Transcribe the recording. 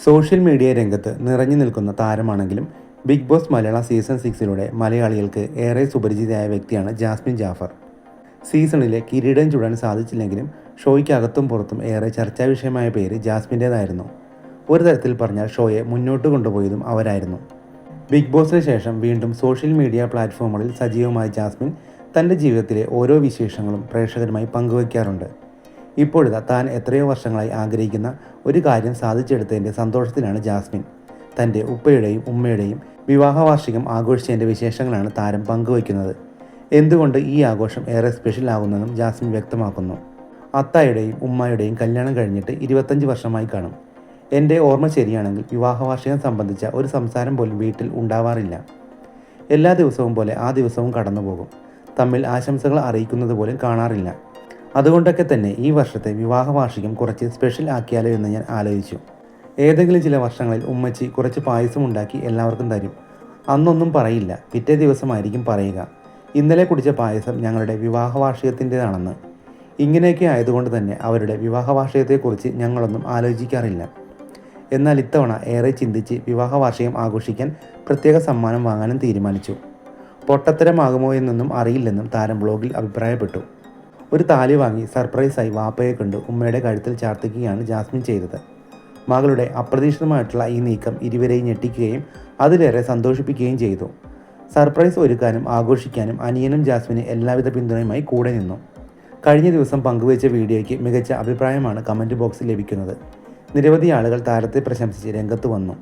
Social media രംഗത്ത് നിറഞ്ഞു നിൽക്കുന്ന താരമാണെങ്കിലും ബിഗ് ബോസ് മലയാളം സീസൺ 6 മലയാളികൾക്ക് ഏറെ സുപരിചിതയായ വ്യക്തിയാണ് ജാസ്മിൻ ജാഫർ. സീസണിലെ കിരീടം ചൂടാൻ സാധിച്ചില്ലെങ്കിലും ഷോയ്ക്കകത്തും പുറത്തും ഏറെ ചർച്ചാ വിഷയമായ പേര് ജാസ്മിൻ്റേതായിരുന്നു. ഒരു തരത്തിൽ പറഞ്ഞാൽ ഷോയെ മുന്നോട്ട് കൊണ്ടുപോയതും അവരായിരുന്നു. ബിഗ് ബോസിന് ശേഷം വീണ്ടും സോഷ്യൽ മീഡിയ പ്ലാറ്റ്ഫോമുകളിൽ സജീവമായ ജാസ്മിൻ തൻ്റെ ജീവിതത്തിലെ ഓരോ വിശേഷങ്ങളും പ്രേക്ഷകരുമായി പങ്കുവയ്ക്കാറുണ്ട്. ഇപ്പോഴിതാ താൻ എത്രയോ വർഷങ്ങളായി ആഗ്രഹിക്കുന്ന ഒരു കാര്യം സാധിച്ചെടുത്തതിൻ്റെ സന്തോഷത്തിലാണ് ജാസ്മിൻ. തൻ്റെ ഉപ്പയുടെയും ഉമ്മയുടെയും വിവാഹ വാർഷികം ആഘോഷിച്ചതിൻ്റെ വിശേഷങ്ങളാണ് താരം പങ്കുവയ്ക്കുന്നത്. എന്തുകൊണ്ട് ഈ ആഘോഷം ഏറെ സ്പെഷ്യൽ ആകുന്നതെന്നും ജാസ്മിൻ വ്യക്തമാക്കുന്നു. അത്തായുടെയും ഉമ്മയുടെയും കല്യാണം കഴിഞ്ഞിട്ട് 25 വർഷമായി കാണും. എൻ്റെ ഓർമ്മ ശരിയാണെങ്കിൽ വിവാഹ വാർഷികം സംബന്ധിച്ച ഒരു സംസാരം പോലും വീട്ടിൽ ഉണ്ടാവാറില്ല. എല്ലാ ദിവസവും പോലെ ആ ദിവസവും കടന്നുപോകും. തമ്മിൽ ആശംസകൾ അറിയിക്കുന്നത് പോലും കാണാറില്ല. അതുകൊണ്ടൊക്കെ തന്നെ ഈ വർഷത്തെ വിവാഹ വാർഷികം കുറച്ച് സ്പെഷ്യൽ ആക്കിയാലോ എന്ന് ഞാൻ ആലോചിച്ചു. ഏതെങ്കിലും ചില വർഷങ്ങളിൽ ഉമ്മച്ചി കുറച്ച് പായസം ഉണ്ടാക്കി എല്ലാവർക്കും തരും. അന്നൊന്നും പറയില്ല, പിറ്റേ ദിവസമായിരിക്കും പറയുക, ഇന്നലെ കുടിച്ച പായസം ഞങ്ങളുടെ വിവാഹ വാർഷികത്തിൻ്റെതാണെന്ന്. ഇങ്ങനെയൊക്കെ ആയതുകൊണ്ട് തന്നെ അവരുടെ വിവാഹ വാർഷികത്തെക്കുറിച്ച് ഞങ്ങളൊന്നും ആലോചിക്കാറില്ല. എന്നാൽ ഇത്തവണ ഏറെ ചിന്തിച്ച് വിവാഹ വാർഷികം ആഘോഷിക്കാൻ പ്രത്യേക സമ്മാനം വാങ്ങാനും തീരുമാനിച്ചു. പൊട്ടത്തരമാകുമോ എന്നൊന്നും അറിയില്ലെന്നും താരം ബ്ലോഗിൽ അഭിപ്രായപ്പെട്ടു. ഒരു താലി വാങ്ങി സർപ്രൈസായി വാപ്പയെ കൊണ്ട് ഉമ്മയുടെ കഴുത്തിൽ ചാർത്തിക്കുകയാണ് ജാസ്മിൻ ചെയ്തത്. മകളുടെ അപ്രതീക്ഷിതമായിട്ടുള്ള ഈ നീക്കം ഇരുവരെയും ഞെട്ടിക്കുകയും അതിലേറെ സന്തോഷിപ്പിക്കുകയും ചെയ്തു. സർപ്രൈസ് ഒരുക്കാനും ആഘോഷിക്കാനും അനിയനും ജാസ്മിന് എല്ലാവിധ പിന്തുണയുമായി കൂടെ നിന്നു. കഴിഞ്ഞ ദിവസം പങ്കുവച്ച വീഡിയോയ്ക്ക് മികച്ച അഭിപ്രായമാണ് കമൻറ്റ് ബോക്സിൽ ലഭിക്കുന്നത്. നിരവധി ആളുകൾ താരത്തെ പ്രശംസിച്ച് രംഗത്ത് വന്നു.